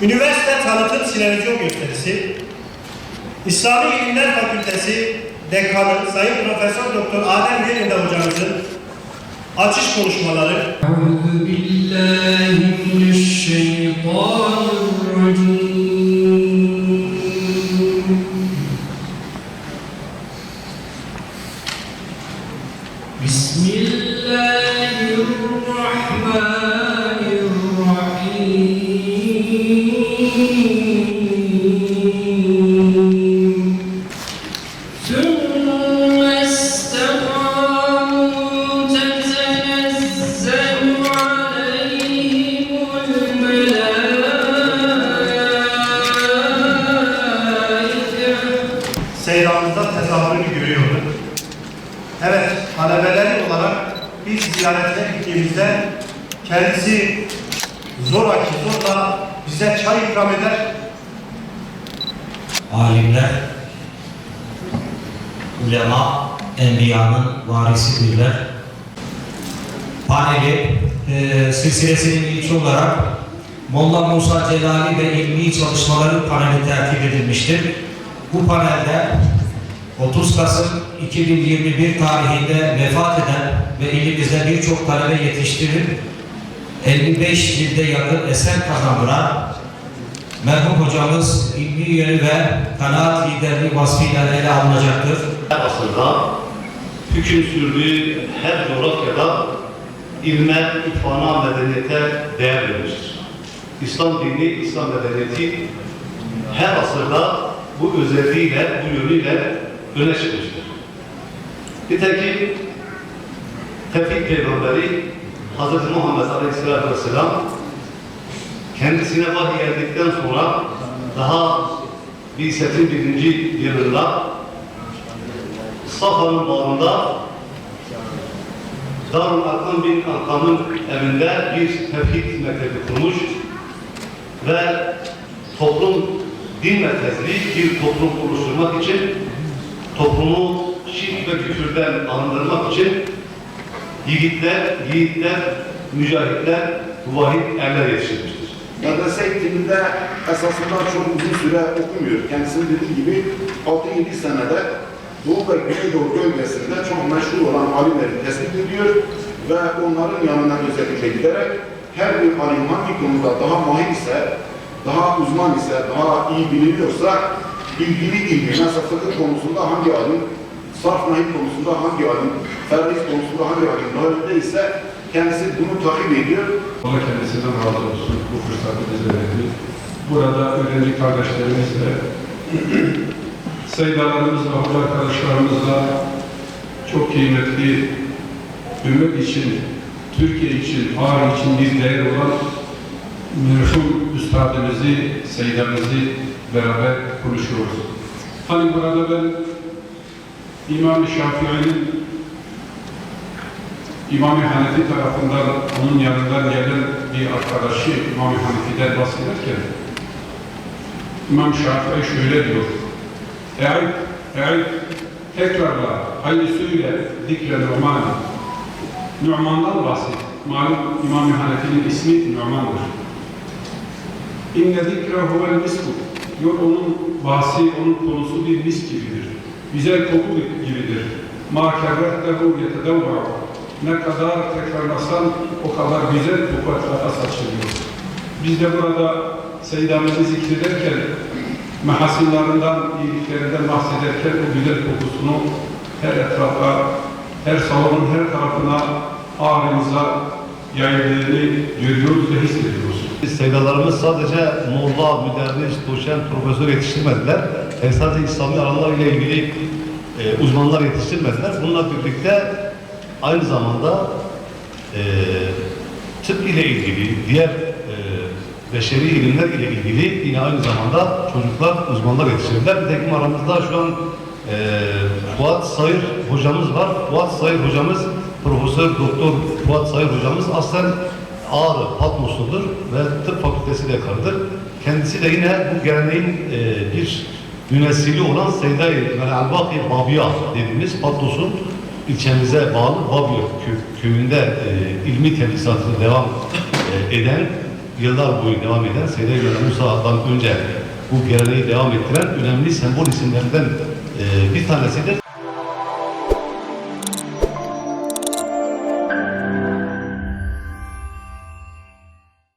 Üniversite Tanıtım Sinevizyon Gösterisi, İslami İlimler Fakültesi Dekanı Sayın Profesör Doktor Adem Yerinde hocamızın açış konuşmaları. Seyranımızda tezahürünü görüyoruz. Evet, talebeler olarak biz ziyarete gittiğimizde kendisi zorla bize çay ikram eder. Alimler, ulema, enbiyanın varisidirler. Paneli silsilesinin ilki olarak Molla Musa Celali ve ilmi çalışmaları paneli tertip edilmiştir. Bu panelde 30 Kasım 2021 tarihinde vefat eden ve ilimizde birçok talebe yetiştirip 55 cilde yakın eser kazandıran merhum hocamız ilmi yönü ve kanaat liderliği vasfıyla ele alınacaktır. Her asırda hüküm sürdüğü her coğrafyada ilme, irfana, medeniyete değer verilmiştir. İslam dini, İslam medeniyeti her asırda bu özelliğiyle, bu yönüyle öne çıkmıştır. Nitekim Tevfik Peygamberi Hz. Muhammed Aleyhisselatü Vesselam kendisine vahiy geldikten sonra daha Bi'setin 1. yılında Safa'nın bağında Darul Arqam bin Arqam'ın evinde bir tevhid mektebi kurmuş ve toplum din merkezli bir toplum oluşturmak için, toplumu şirk ve küfürden arındırmak için yiğitler, mücahitler, muvahhid erler yetiştirmiştir. Medrese eğitiminde esasında çok uzun süre okumuyor. Kendisinin dediği gibi 6-7 senede Doğu ve Güneydoğu bölgesinde çok meşhur olan alimleri tespit ediyor ve onların yanından özellikle giderek her bir alim hangi konuda daha mahir ise, daha uzman ise, daha iyi biliniyorsa ilgili ilmi, mesela fıkıh konusunda hangi alim, sarf nahiv konusunda hangi alim, ferdiz konusunda hangi alim daha önde ise kendisi bunu takip ediyor. Allah kendisinden razı olsun. Bu fırsatı bize verdi. Burada öğrenci kardeşlerimizle, sayıdalarımızla, hoca arkadaşlarımızla çok kıymetli, ümmet için, Türkiye için, tarih için bir değer olan merhum üstadımızı, seyyidimizi beraber konuşuyoruz. Hani burada ben İmam-ı Şafii'nin İmam-ı Hanefi tarafından onun yanından gelen bir arkadaşı İmam-ı Hanefi'den bahsederken İmam Şafii şöyle diyor: Eğer tekrarla, haydi söyle zikre Nu'man. Nu'man'dan bahset. Malum İmam-ı Hanefi'nin ismi Nu'man'dır. İnne zikre huvel misku. Onun bahsi, onun konusu bir mis gibidir. Güzel koku gibidir. Ma kerrettehu yetedevva. Ne kadar tekrarlasan o kadar güzel koku etrafa saçılıyor. Biz de burada Seyyidimizi zikrederken, mehasinlarından, iyiliklerinden bahsederken o güzel kokusunu her etrafa, her salonun her tarafına, ağrımıza yaydığını görüyoruz ve hissediyoruz. Seydalarımız sadece molla, müderris, doçent, profesör yetiştirmediler. Sadece İslami alanlarla ilgili uzmanlar yetiştirmediler. Bununla birlikte aynı zamanda tıp ile ilgili, diğer beşeri ilimler ile ilgili yine aynı zamanda çocuklar, uzmanlar yetiştirdiler. Nitekim aramızda şu an Fuat Sayır hocamız var. Fuat Sayır hocamız, Profesör Doktor Fuat Sayır hocamız aslen Ağrı, Patmosludur ve tıp fakültesi dekanıdır. Kendisi de yine bu geleneğin bir mümessili olan Seyda-i Mel'al-Baki Babia dediğimiz Patmos'un ilçemize bağlı Babia köyünde ilmi tedrisatını devam eden yıllar boyu devam eden Seyyid Mevlana Musa'dan önce bu geleneği devam ettiren önemli sembol isimlerinden bir tanesidir.